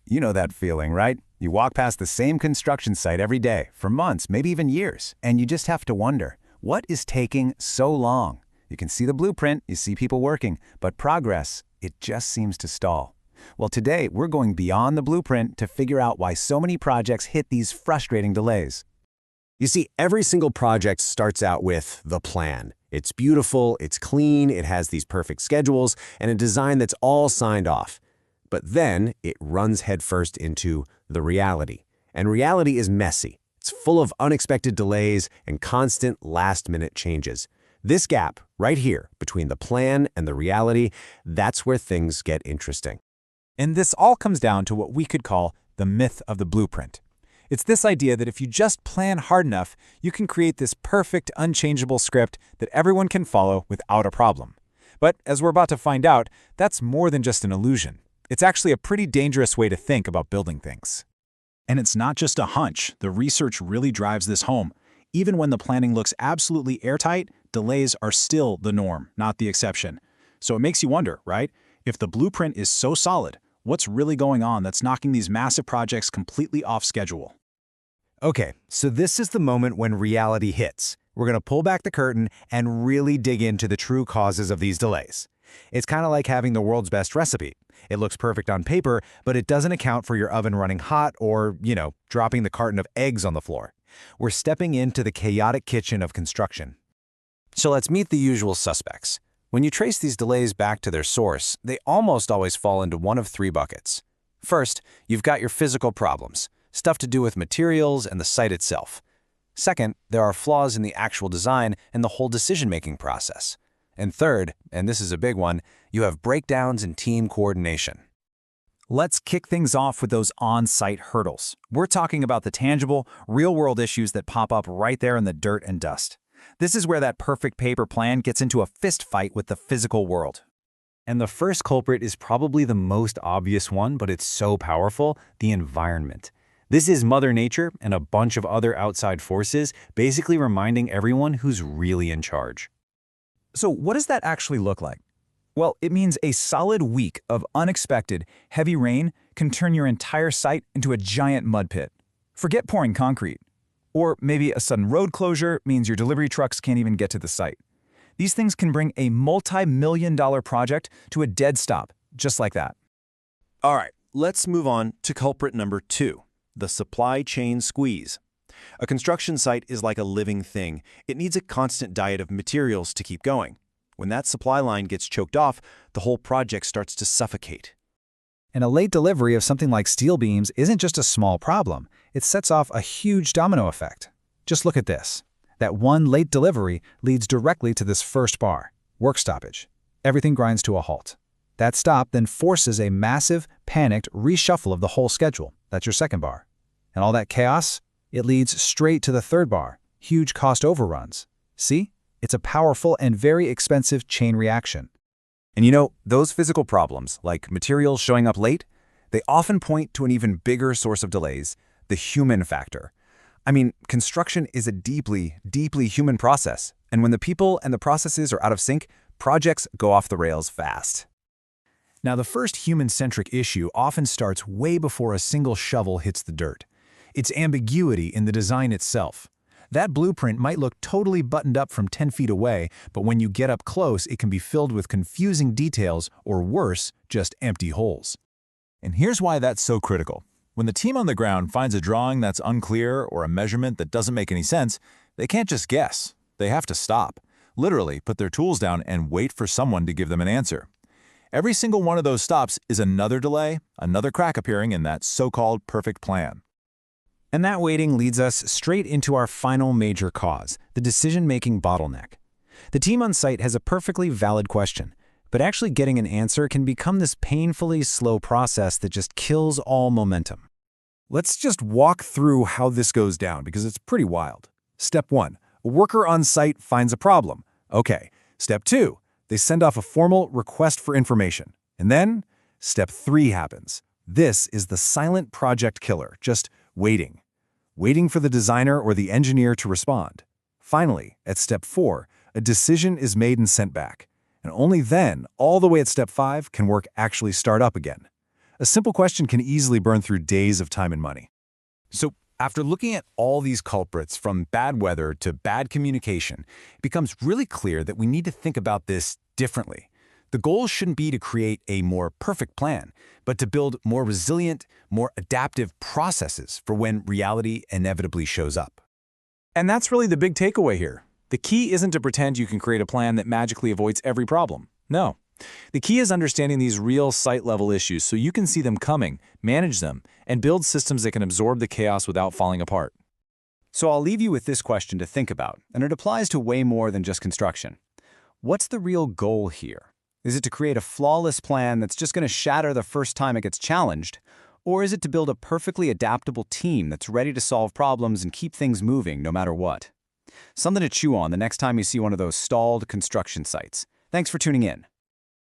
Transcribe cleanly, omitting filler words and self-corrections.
You know that feeling, right? You walk past the same construction site every day, for months, maybe even years, and you just have to wonder, what is taking so long? You can see the blueprint, you see people working, but progress, it just seems to stall. Well, today we're going beyond the blueprint to figure out why so many projects hit these frustrating delays. You see, every single project starts out with the plan. It's beautiful, it's clean, it has these perfect schedules, and a design that's all signed off. But then it runs headfirst into the reality. And reality is messy. It's full of unexpected delays and constant last-minute changes. This gap, right here, between the plan and the reality, that's where things get interesting. And this all comes down to what we could call the myth of the blueprint. It's this idea that if you just plan hard enough, you can create this perfect, unchangeable script that everyone can follow without a problem. But as we're about to find out, that's more than just an illusion. It's actually a pretty dangerous way to think about building things. And it's not just a hunch. The research really drives this home. Even when the planning looks absolutely airtight, delays are still the norm, not the exception. So it makes you wonder, right? If the blueprint is so solid, what's really going on that's knocking these massive projects completely off schedule? Okay, so this is the moment when reality hits. We're going to pull back the curtain and really dig into the true causes of these delays. It's kind of like having the world's best recipe. It looks perfect on paper, but it doesn't account for your oven running hot or, dropping the carton of eggs on the floor. We're stepping into the chaotic kitchen of construction. So let's meet the usual suspects. When you trace these delays back to their source, they almost always fall into one of three buckets. First, you've got your physical problems, stuff to do with materials and the site itself. Second, there are flaws in the actual design and the whole decision-making process. And third, and this is a big one, you have breakdowns in team coordination. Let's kick things off with those on-site hurdles. We're talking about the tangible, real-world issues that pop up right there in the dirt and dust. This is where that perfect paper plan gets into a fist fight with the physical world. And the first culprit is probably the most obvious one, but it's so powerful, the environment. This is Mother Nature and a bunch of other outside forces basically reminding everyone who's really in charge. So what does that actually look like? Well, it means a solid week of unexpected, heavy rain can turn your entire site into a giant mud pit. Forget pouring concrete. Or maybe a sudden road closure means your delivery trucks can't even get to the site. These things can bring a multi-million-dollar project to a dead stop, just like that. All right, let's move on to culprit number 2, the supply chain squeeze. A construction site is like a living thing. It needs a constant diet of materials to keep going. When that supply line gets choked off, the whole project starts to suffocate. And a late delivery of something like steel beams isn't just a small problem. It sets off a huge domino effect. Just look at this. That one late delivery leads directly to this first bar, work stoppage. Everything grinds to a halt. That stop then forces a massive, panicked reshuffle of the whole schedule. That's your second bar. And all that chaos, it leads straight to the third bar, huge cost overruns. See? It's a powerful and very expensive chain reaction. And those physical problems, like materials showing up late, they often point to an even bigger source of delays, the human factor. I mean, construction is a deeply, deeply human process, and when the people and the processes are out of sync, projects go off the rails fast. Now, the first human-centric issue often starts way before a single shovel hits the dirt. It's ambiguity in the design itself. That blueprint might look totally buttoned up from 10 feet away, but when you get up close, it can be filled with confusing details or worse, just empty holes. And here's why that's so critical. When the team on the ground finds a drawing that's unclear or a measurement that doesn't make any sense, they can't just guess. They have to stop, literally put their tools down and wait for someone to give them an answer. Every single one of those stops is another delay, another crack appearing in that so-called perfect plan. And that waiting leads us straight into our final major cause, the decision-making bottleneck. The team on site has a perfectly valid question, but actually getting an answer can become this painfully slow process that just kills all momentum. Let's just walk through how this goes down because it's pretty wild. Step 1, a worker on site finds a problem. Okay. Step 2, they send off a formal request for information. And then, step 3 happens. This is the silent project killer, just waiting. Waiting for the designer or the engineer to respond. Finally, at step 4, a decision is made and sent back. And only then, all the way at step 5, can work actually start up again. A simple question can easily burn through days of time and money. So, after looking at all these culprits from bad weather to bad communication, it becomes really clear that we need to think about this differently. The goal shouldn't be to create a more perfect plan, but to build more resilient, more adaptive processes for when reality inevitably shows up. And that's really the big takeaway here. The key isn't to pretend you can create a plan that magically avoids every problem. No. The key is understanding these real site-level issues so you can see them coming, manage them, and build systems that can absorb the chaos without falling apart. So I'll leave you with this question to think about, and it applies to way more than just construction. What's the real goal here? Is it to create a flawless plan that's just going to shatter the first time it gets challenged? Or is it to build a perfectly adaptable team that's ready to solve problems and keep things moving no matter what? Something to chew on the next time you see one of those stalled construction sites. Thanks for tuning in.